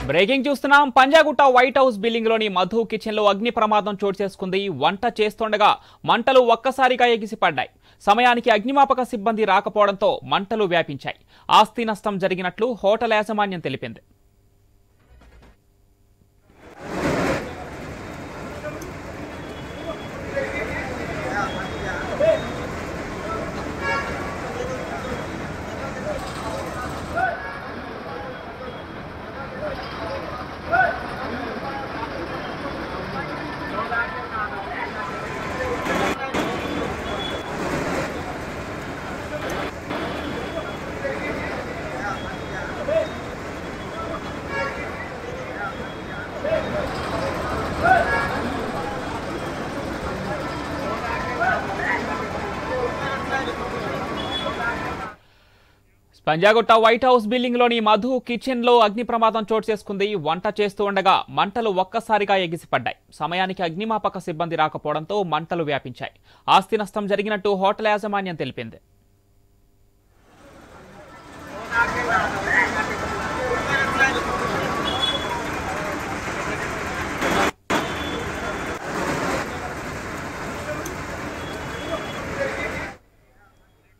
Breaking చూస్తున్నాం. Panjagutta white house building లోని Madhu kitchen లో అగ్ని ప్రమాదం చోటు చేసుకుంది. వంట చేస్తుండగా మంటలు ఒక్కసారిగా ఎగిసిపడ్డాయి. సమయానికి అగ్నిమాపక సిబ్బంది రాకపోవడంతో మంటలు వ్యాపించాయి. ఆస్తి నష్టం జరిగినట్లు హోటల్ యాజమాన్యం తెలిపింది. పంజాగుట్ట వైట్ హౌస్ బిల్డింగ్ లోని మధు కిచెన్ లో అగ్ని ప్రమాదం చోటు చేసుకుంది. వంట చేస్తూ ఉండగా మంటలు ఒక్కసారిగా ఎగిసిపడ్డాయి. సమయానికి అగ్నిమాపక సిబ్బంది రాకపోవడంతో మంటలు వ్యాపించాయి. ఆస్తి నష్టం జరిగినట్టు హోటల్ యాజమాన్యం తెలిపింది.